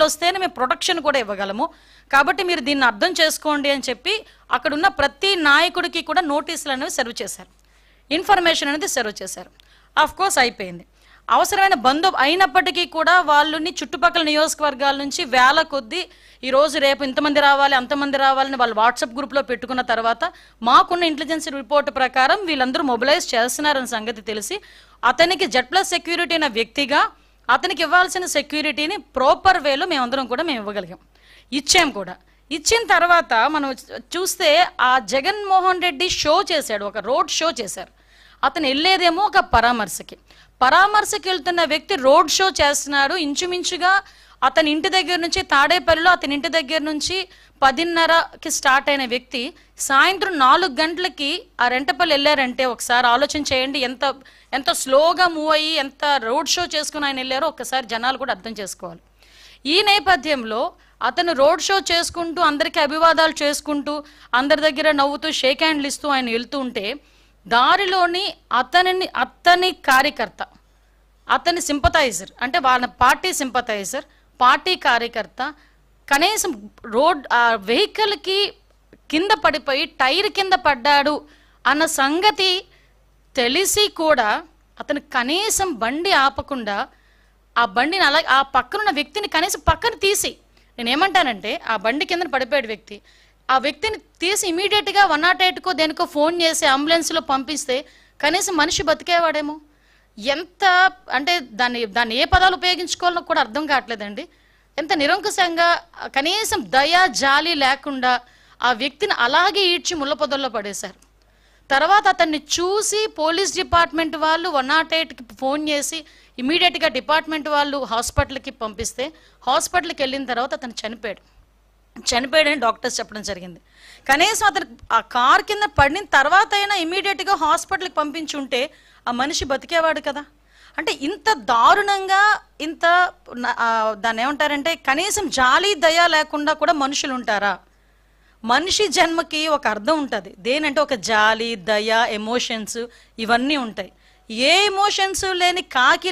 వస్తేనే మేము ప్రొటెక్షన్ కూడా ఇవ్వగలము, కాబట్టి మీరు దీన్ని అర్థం చేసుకోండి అని చెప్పి అక్కడున్న ప్రతి నాయకుడికి కూడా నోటీసులు అనేవి సర్వ్ చేశారు, ఇన్ఫర్మేషన్ అనేది సర్వ్ చేశారు. కోర్స్ అయిపోయింది. అవసరమైన అయినప్పటికీ కూడా వాళ్ళని చుట్టుపక్కల నియోజకవర్గాల నుంచి వేల కొద్దీ ఈరోజు రేపు ఇంతమంది రావాలి అంతమంది రావాలని వాళ్ళు వాట్సాప్ గ్రూప్లో పెట్టుకున్న తర్వాత మాకున్న ఇంటెలిజెన్స్ రిపోర్ట్ ప్రకారం వీళ్ళందరూ మొబిలైజ్ చేస్తున్నారన్న సంగతి తెలిసి అతనికి Z+ సెక్యూరిటీ అనే వ్యక్తిగా అతనికి ఇవ్వాల్సిన సెక్యూరిటీని ప్రాపర్ వేలో మేమందరం కూడా మేము ఇవ్వగలిగాం, ఇచ్చాం కూడా. ఇచ్చిన తర్వాత మనం చూస్తే ఆ జగన్మోహన్ రెడ్డి షో చేశాడు, ఒక రోడ్ షో చేశారు. అతను వెళ్ళేదేమో ఒక పరామర్శకి వెళ్తున్న వ్యక్తి రోడ్ షో చేస్తున్నాడు. ఇంచుమించుగా అతని ఇంటి దగ్గర నుంచి తాడేపల్లిలో అతని ఇంటి దగ్గర నుంచి 10:30కి స్టార్ట్ అయిన వ్యక్తి సాయంత్రం 4 గంటలకి ఆ రెంటపల్లి వెళ్ళారంటే ఒకసారి ఆలోచన చేయండి, ఎంత స్లోగా మూవ్ అయ్యి ఎంత రోడ్ షో చేసుకుని ఆయన వెళ్ళారో ఒక్కసారి జనాలు కూడా అర్థం చేసుకోవాలి. ఈ నేపథ్యంలో అతను రోడ్ షో చేసుకుంటూ అందరికీ అభివాదాలు చేసుకుంటూ అందరి దగ్గర నవ్వుతూ షేక్ హ్యాండ్లు ఇస్తూ ఆయన వెళ్తూ ఉంటే దారిలోని అతని కార్యకర్త, అతని సింపథైజర్, అంటే వాళ్ళ పార్టీ సింపథైజర్, పార్టీ కార్యకర్త కనీసం వెహికల్కి కింద పడిపోయి టైర్ కింద పడ్డాడు అన్న సంగతి తెలిసి కూడా అతను కనీసం బండి ఆపకుండా ఆ బండిని అలాగే ఆ పక్కనున్న వ్యక్తిని కనీసం పక్కన తీసి, నేనేమంటానంటే ఆ బండి కింద పడిపోయాడు వ్యక్తి, ఆ వ్యక్తిని తీసి ఇమీడియట్గా 108కో దేనికో ఫోన్ చేసి అంబులెన్స్లో పంపిస్తే కనీసం మనిషి బతికేవాడేమో. ఎంత అంటే దాన్ని ఏ పదాలు ఉపయోగించుకోవాలో కూడా అర్థం కావట్లేదండి. ఎంత నిరంకుశంగా కనీసం దయ జాలి లేకుండా ఆ వ్యక్తిని అలాగే ఈడ్చి ముళ్ళ పొదల్లో పడేశారు. తర్వాత అతన్ని చూసి పోలీస్ డిపార్ట్మెంట్ వాళ్ళు 108కి ఫోన్ చేసి ఇమీడియట్గా డిపార్ట్మెంట్ వాళ్ళు హాస్పిటల్కి పంపిస్తే హాస్పిటల్కి వెళ్ళిన తర్వాత అతను చనిపోయాడని డాక్టర్స్ చెప్పడం జరిగింది. కనీసం అతను ఆ కార్ కింద పడిన తర్వాత అయినా ఇమీడియట్గా హాస్పిటల్కి పంపించుంటే ఆ మనిషి బతికేవాడు కదా. అంటే ఇంత దారుణంగా దాన్ని ఏమంటారంటే కనీసం జాలి దయ లేకుండా కూడా మనుషులు ఉంటారా? మనిషి జన్మకి ఒక అర్థం ఉంటుంది, దేనంటే ఒక జాలి దయ ఎమోషన్స్ ఇవన్నీ ఉంటాయి. ఏ ఎమోషన్స్ లేని కాకి